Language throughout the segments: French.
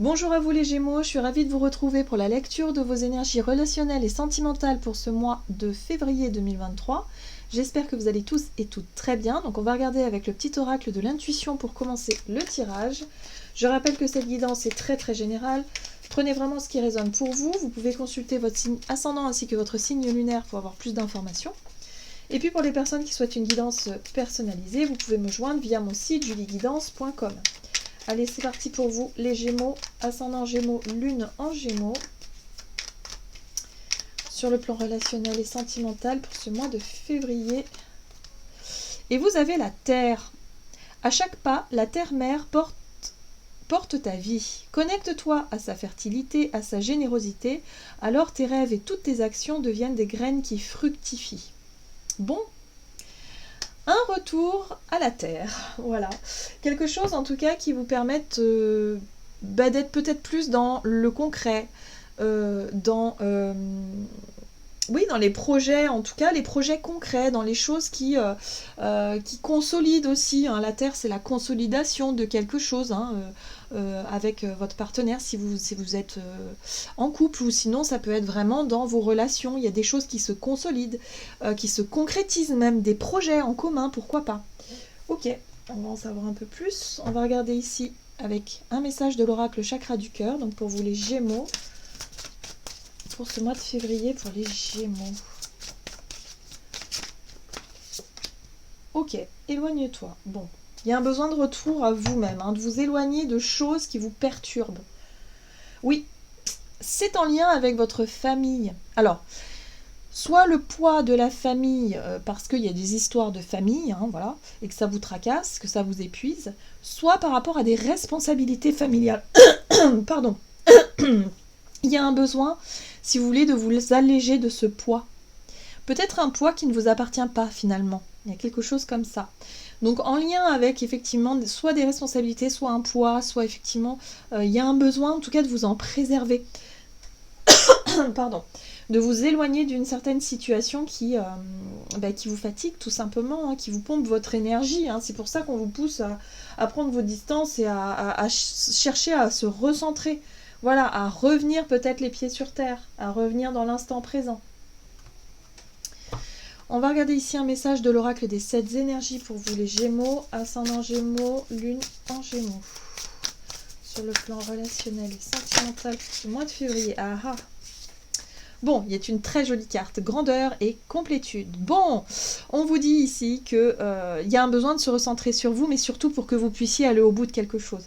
Bonjour à vous les Gémeaux, je suis ravie de vous retrouver pour la lecture de vos énergies relationnelles et sentimentales pour ce mois de février 2023. J'espère que vous allez tous et toutes très bien. Donc on va regarder avec le petit oracle de l'intuition pour commencer le tirage. Je rappelle que cette guidance est très générale. Prenez vraiment ce qui résonne pour vous. Vous pouvez consulter votre signe ascendant ainsi que votre signe lunaire pour avoir plus d'informations. Et puis pour les personnes qui souhaitent une guidance personnalisée, vous pouvez me joindre via mon site julieguidance.com. Allez, c'est parti pour vous, les Gémeaux, ascendant Gémeaux, lune en Gémeaux. Sur le plan relationnel et sentimental pour ce mois de février. Et vous avez la Terre. À chaque pas, la Terre-Mère porte ta vie. Connecte-toi à sa fertilité, à sa générosité. Alors tes rêves et toutes tes actions deviennent des graines qui fructifient. Bon. Un retour à la Terre, voilà. Quelque chose en tout cas qui vous permette d'être peut-être plus dans le concret, dans les projets, en tout cas les projets concrets, dans les choses qui consolident aussi. Hein. La Terre, c'est la consolidation de quelque chose, hein, avec votre partenaire si vous êtes en couple, ou sinon ça peut être vraiment dans vos relations. Il y a des choses qui se consolident, qui se concrétisent même, des projets en commun, pourquoi pas. Ok, on va en savoir un peu plus. On va regarder ici avec un message de l'oracle chakra du cœur, donc pour vous les Gémeaux, pour ce mois de février pour les Gémeaux. Ok, éloigne-toi. Bon, il y a un besoin de retour à vous-même, hein, de vous éloigner de choses qui vous perturbent. Oui, c'est en lien avec votre famille. Alors, soit le poids de la famille, parce qu'il y a des histoires de famille, hein, voilà, et que ça vous tracasse, que ça vous épuise, soit par rapport à des responsabilités familiales. Pardon. Il y a un besoin, si vous voulez, de vous alléger de ce poids. Peut-être un poids qui ne vous appartient pas finalement. Il y a quelque chose comme ça. Donc en lien avec effectivement soit des responsabilités, soit un poids, soit effectivement il y a un besoin en tout cas de vous en préserver. Pardon. De vous éloigner d'une certaine situation qui vous fatigue tout simplement, hein, qui vous pompe votre énergie. Hein. C'est pour ça qu'on vous pousse à prendre vos distances et à chercher à se recentrer. Voilà, à revenir peut-être les pieds sur terre, à revenir dans l'instant présent. On va regarder ici un message de l'oracle des 7 énergies pour vous les Gémeaux, ascendant Gémeaux, lune en Gémeaux. Sur le plan relationnel et sentimental pour ce mois de février. Ah ah. Bon, il y a une très jolie carte, grandeur et complétude. Bon, on vous dit ici qu'il y a un besoin de se recentrer sur vous, mais surtout pour que vous puissiez aller au bout de quelque chose.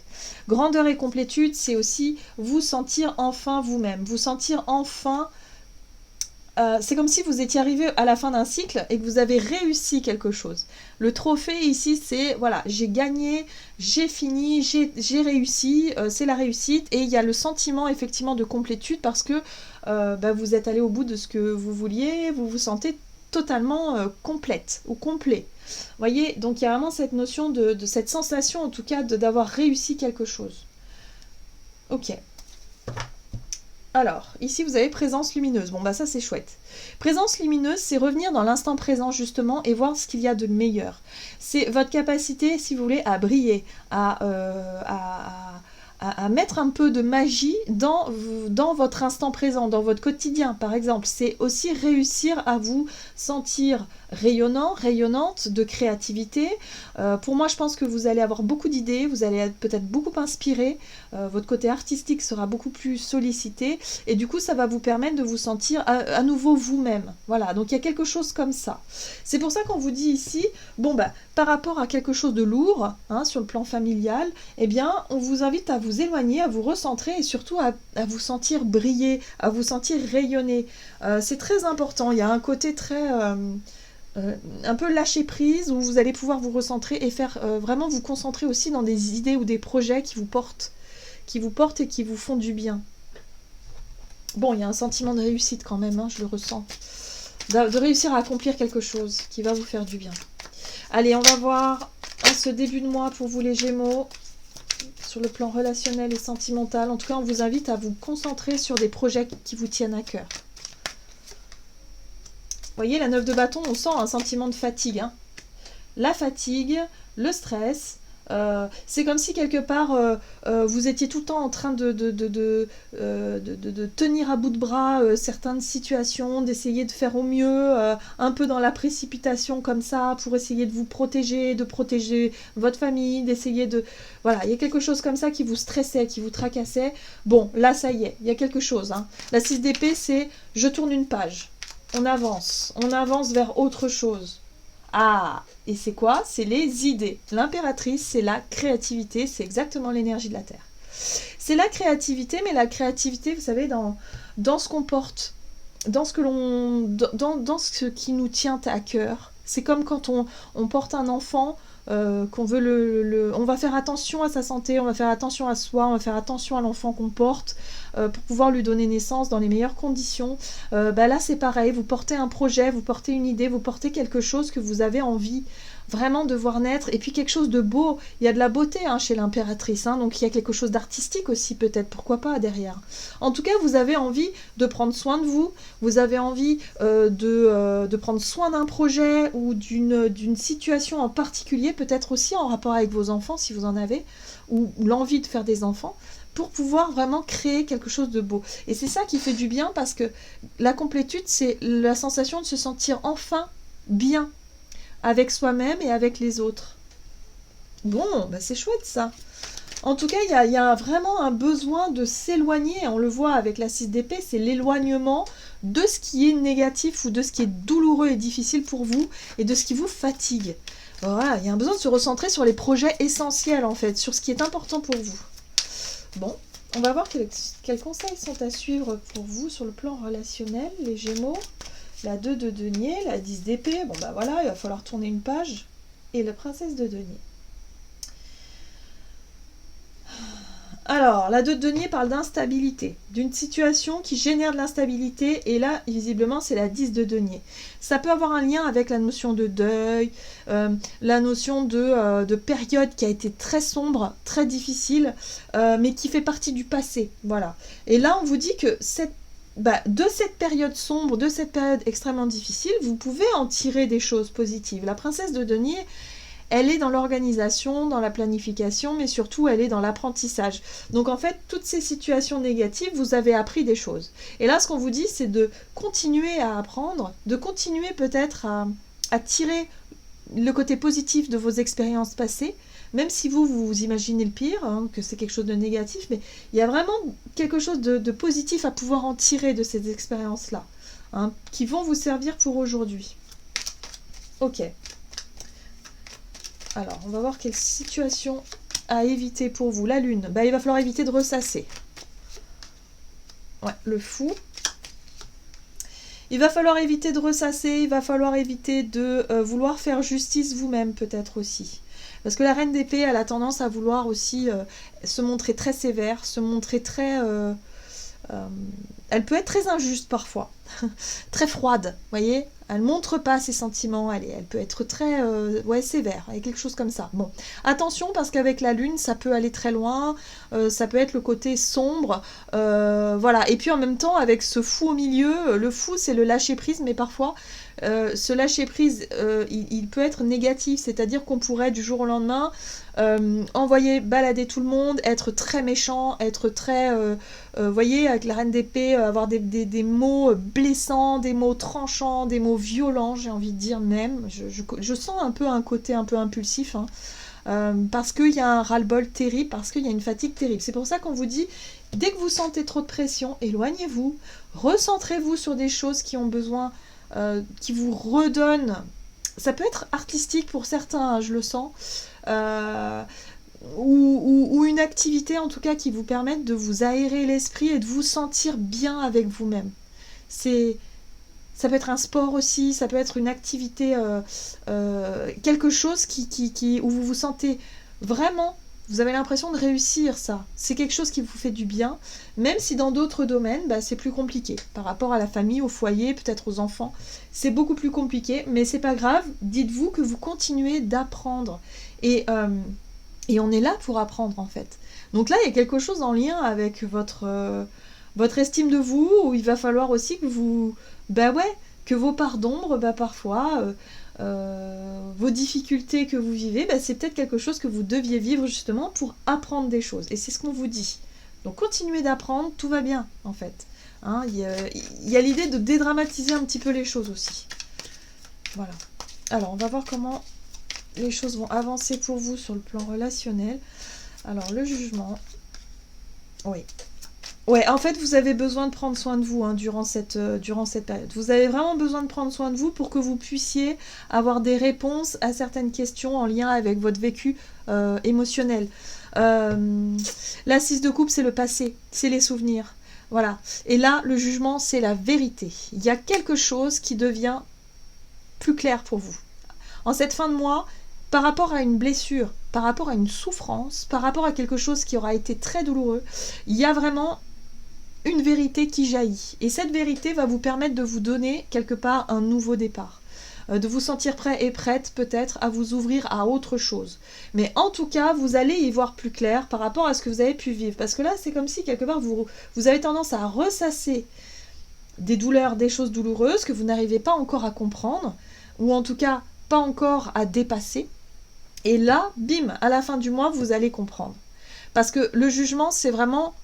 Grandeur et complétude, c'est aussi vous sentir enfin vous-même, vous sentir enfin... c'est comme si vous étiez arrivé à la fin d'un cycle et que vous avez réussi quelque chose. Le trophée ici, c'est, voilà, j'ai gagné, j'ai fini, j'ai réussi, c'est la réussite. Et il y a le sentiment effectivement de complétude parce que vous êtes allé au bout de ce que vous vouliez, vous vous sentez totalement complète ou complet. Vous voyez, donc il y a vraiment cette notion de cette sensation en tout cas d'avoir réussi quelque chose. Ok. Alors, ici vous avez présence lumineuse. Bon, bah ça c'est chouette. Présence lumineuse, c'est revenir dans l'instant présent justement et voir ce qu'il y a de meilleur. C'est votre capacité, si vous voulez, à briller, à mettre un peu de magie dans votre instant présent, dans votre quotidien par exemple. C'est aussi réussir à vous sentir rayonnant, rayonnante de créativité. Pour moi, je pense que vous allez avoir beaucoup d'idées, vous allez être peut-être beaucoup inspiré, votre côté artistique sera beaucoup plus sollicité et du coup, ça va vous permettre de vous sentir à nouveau vous-même. Voilà, donc il y a quelque chose comme ça. C'est pour ça qu'on vous dit ici, bon bah, par rapport à quelque chose de lourd, hein, sur le plan familial, eh bien, on vous invite à vous éloigner, à vous recentrer et surtout à vous sentir briller, à vous sentir rayonner. C'est très important, il y a un côté très... un peu lâcher prise où vous allez pouvoir vous recentrer et faire vraiment vous concentrer aussi dans des idées ou des projets qui vous portent et qui vous font du bien. Bon, il y a un sentiment de réussite quand même, hein, je le ressens. De réussir à accomplir quelque chose qui va vous faire du bien. Allez, on va voir ce début de mois pour vous les Gémeaux, sur le plan relationnel et sentimental. En tout cas, on vous invite à vous concentrer sur des projets qui vous tiennent à cœur. Vous voyez, la 9 de bâton, on sent un sentiment de fatigue. Hein. La fatigue, le stress, C'est comme si quelque part vous étiez tout le temps en train de tenir à bout de bras certaines situations, d'essayer de faire au mieux, un peu dans la précipitation comme ça, pour essayer de protéger votre famille, d'essayer de... Voilà, il y a quelque chose comme ça qui vous stressait, qui vous tracassait. Bon, là ça y est, il y a quelque chose. Hein. La 6 d'épée, c'est je tourne une page, on avance vers autre chose. Ah, et c'est quoi? C'est les idées. L'impératrice, c'est la créativité, c'est exactement l'énergie de la Terre. C'est la créativité, mais la créativité, vous savez, dans ce qu'on porte, dans ce qui nous tient à cœur. C'est comme quand on porte un enfant, qu'on veut on va faire attention à sa santé, on va faire attention à soi, on va faire attention à l'enfant qu'on porte pour pouvoir lui donner naissance dans les meilleures conditions. Là c'est pareil, vous portez un projet, vous portez une idée, vous portez quelque chose que vous avez envie vraiment de voir naître, et puis quelque chose de beau. Il y a de la beauté chez l'impératrice, donc il y a quelque chose d'artistique aussi peut-être, pourquoi pas derrière. En tout cas, vous avez envie de prendre soin de vous, vous avez envie de prendre soin d'un projet ou d'une situation en particulier, peut-être aussi en rapport avec vos enfants si vous en avez, ou l'envie de faire des enfants, pour pouvoir vraiment créer quelque chose de beau. Et c'est ça qui fait du bien, parce que la complétude, c'est la sensation de se sentir enfin bien avec soi-même et avec les autres. Bon, c'est chouette ça. En tout cas, il y a vraiment un besoin de s'éloigner, on le voit avec la 6 d'épée, c'est l'éloignement de ce qui est négatif ou de ce qui est douloureux et difficile pour vous et de ce qui vous fatigue. Voilà, il y a un besoin de se recentrer sur les projets essentiels en fait, sur ce qui est important pour vous. Bon, on va voir quels conseils sont à suivre pour vous sur le plan relationnel, les Gémeaux. La 2 de denier, la 10 d'épée, voilà, il va falloir tourner une page. Et la princesse de denier. Alors, la 2 de denier parle d'instabilité, d'une situation qui génère de l'instabilité, et là, visiblement, c'est la 10 de denier. Ça peut avoir un lien avec la notion de deuil, la notion de période qui a été très sombre, très difficile, mais qui fait partie du passé, voilà. Et là, on vous dit que de cette période sombre, de cette période extrêmement difficile, vous pouvez en tirer des choses positives. La princesse de denier, elle est dans l'organisation, dans la planification, mais surtout elle est dans l'apprentissage. Donc en fait, toutes ces situations négatives, vous avez appris des choses. Et là, ce qu'on vous dit, c'est de continuer à apprendre, de continuer peut-être à tirer le côté positif de vos expériences passées, même si vous imaginez le pire, que c'est quelque chose de négatif, mais il y a vraiment quelque chose de positif à pouvoir en tirer de ces expériences-là, qui vont vous servir pour aujourd'hui. Ok. Alors, on va voir quelle situation à éviter pour vous. La lune, il va falloir éviter de ressasser. Ouais, le fou. Il va falloir éviter de ressasser, il va falloir éviter de vouloir faire justice vous-même peut-être aussi. Parce que la reine d'épée, elle a tendance à vouloir aussi se montrer très sévère, se montrer très... elle peut être très injuste parfois, très froide, voyez. Elle montre pas ses sentiments, elle peut être très sévère, avec quelque chose comme ça. Bon, attention parce qu'avec la lune, ça peut aller très loin, ça peut être le côté sombre, voilà. Et puis en même temps, avec ce fou au milieu, le fou c'est le lâcher prise, mais parfois ce lâcher prise, il peut être négatif, c'est-à-dire qu'on pourrait du jour au lendemain envoyer balader tout le monde, être très méchant, être très, voyez, avec la reine d'épée, avoir des mots blessants, des mots tranchants, des mots violents, j'ai envie de dire même. Je sens un peu un côté un peu impulsif, parce qu'il y a un ras-le-bol terrible, parce qu'il y a une fatigue terrible. C'est pour ça qu'on vous dit, dès que vous sentez trop de pression, éloignez-vous, recentrez-vous sur des choses qui ont besoin, qui vous redonnent. Ça peut être artistique pour certains, je le sens, ou une activité en tout cas qui vous permette de vous aérer l'esprit et de vous sentir bien avec vous-même. Ça peut être un sport aussi, ça peut être une activité, quelque chose où vous vous sentez vraiment, vous avez l'impression de réussir ça. C'est quelque chose qui vous fait du bien, même si dans d'autres domaines, c'est plus compliqué. Par rapport à la famille, au foyer, peut-être aux enfants, c'est beaucoup plus compliqué, mais c'est pas grave. Dites-vous que vous continuez d'apprendre. Et on est là pour apprendre en fait. Donc là, il y a quelque chose en lien avec votre estime de vous, où il va falloir aussi que vous... que vos parts d'ombre, parfois, vos difficultés que vous vivez, bah, c'est peut-être quelque chose que vous deviez vivre justement pour apprendre des choses. Et c'est ce qu'on vous dit. Donc continuez d'apprendre, tout va bien en fait. Hein, il y a l'idée de dédramatiser un petit peu les choses aussi. Voilà. Alors on va voir comment les choses vont avancer pour vous sur le plan relationnel. Alors le jugement. Oui. Ouais, en fait, vous avez besoin de prendre soin de vous hein, durant cette période. Vous avez vraiment besoin de prendre soin de vous pour que vous puissiez avoir des réponses à certaines questions en lien avec votre vécu émotionnel. La 6 de coupe, c'est le passé, c'est les souvenirs. Voilà. Et là, le jugement, c'est la vérité. Il y a quelque chose qui devient plus clair pour vous. En cette fin de mois, par rapport à une blessure, par rapport à une souffrance, par rapport à quelque chose qui aura été très douloureux, il y a vraiment une vérité qui jaillit. Et cette vérité va vous permettre de vous donner quelque part un nouveau départ. De vous sentir prêt et prête peut-être à vous ouvrir à autre chose. Mais en tout cas, vous allez y voir plus clair par rapport à ce que vous avez pu vivre. Parce que là, c'est comme si quelque part, vous avez tendance à ressasser des douleurs, des choses douloureuses que vous n'arrivez pas encore à comprendre, ou en tout cas pas encore à dépasser. Et là, bim, à la fin du mois, vous allez comprendre. Parce que le jugement, c'est vraiment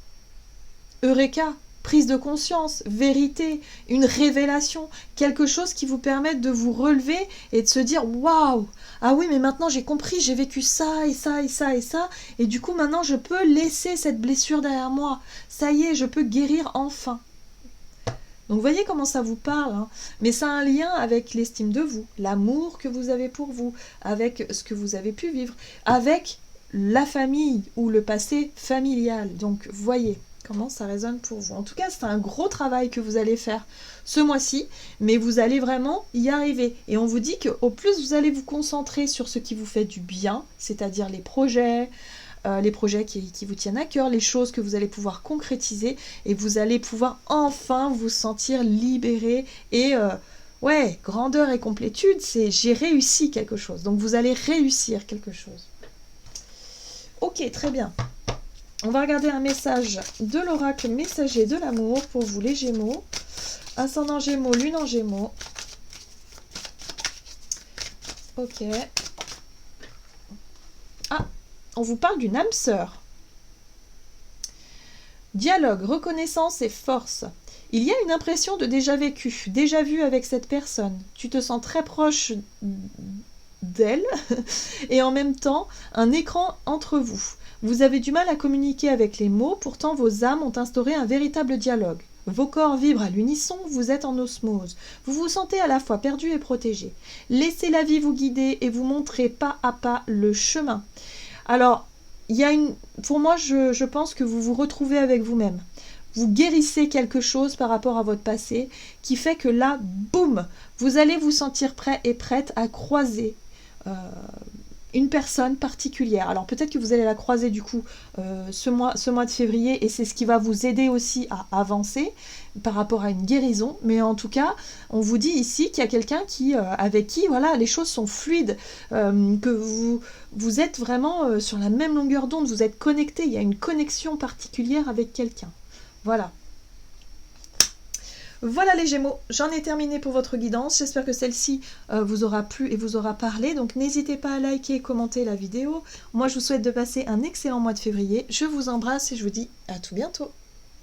Eureka, prise de conscience, vérité, une révélation, quelque chose qui vous permette de vous relever et de se dire waouh, ah oui, mais maintenant j'ai compris, j'ai vécu ça et ça et ça et ça, et du coup maintenant je peux laisser cette blessure derrière moi. Ça y est, je peux guérir enfin. Donc vous voyez comment ça vous parle, hein, mais ça a un lien avec l'estime de vous, l'amour que vous avez pour vous, avec ce que vous avez pu vivre, avec la famille ou le passé familial. Donc voyez comment ça résonne pour vous. En tout cas, c'est un gros travail que vous allez faire ce mois-ci, mais vous allez vraiment y arriver. Et on vous dit qu'au plus vous allez vous concentrer sur ce qui vous fait du bien, c'est-à-dire les projets qui vous tiennent à cœur, les choses que vous allez pouvoir concrétiser, et vous allez pouvoir enfin vous sentir libéré et ouais, grandeur et complétude, c'est j'ai réussi quelque chose. Donc vous allez réussir quelque chose. Ok, très bien. On va regarder un message de l'oracle messager de l'amour pour vous les Gémeaux. Ascendant Gémeaux, Lune en Gémeaux. Ok. Ah, on vous parle d'une âme sœur. Dialogue, reconnaissance et force. Il y a une impression de déjà vécu, déjà vu avec cette personne. Tu te sens très proche d'elle et en même temps un écran entre vous. Vous avez du mal à communiquer avec les mots, pourtant vos âmes ont instauré un véritable dialogue. Vos corps vibrent à l'unisson, vous êtes en osmose. Vous vous sentez à la fois perdu et protégé. Laissez la vie vous guider et vous montrer pas à pas le chemin. Alors, pour moi, je pense que vous vous retrouvez avec vous-même. Vous guérissez quelque chose par rapport à votre passé qui fait que là, boum, vous allez vous sentir prêt et prête à croiser une personne particulière. Alors peut-être que vous allez la croiser du coup ce mois de février, et c'est ce qui va vous aider aussi à avancer par rapport à une guérison. Mais en tout cas, on vous dit ici qu'il y a quelqu'un avec qui voilà, les choses sont fluides, que vous êtes vraiment sur la même longueur d'onde, vous êtes connectés, il y a une connexion particulière avec quelqu'un. Voilà. Voilà les Gémeaux, j'en ai terminé pour votre guidance. J'espère que celle-ci vous aura plu et vous aura parlé. Donc n'hésitez pas à liker et commenter la vidéo. Moi je vous souhaite de passer un excellent mois de février. Je vous embrasse et je vous dis à tout bientôt.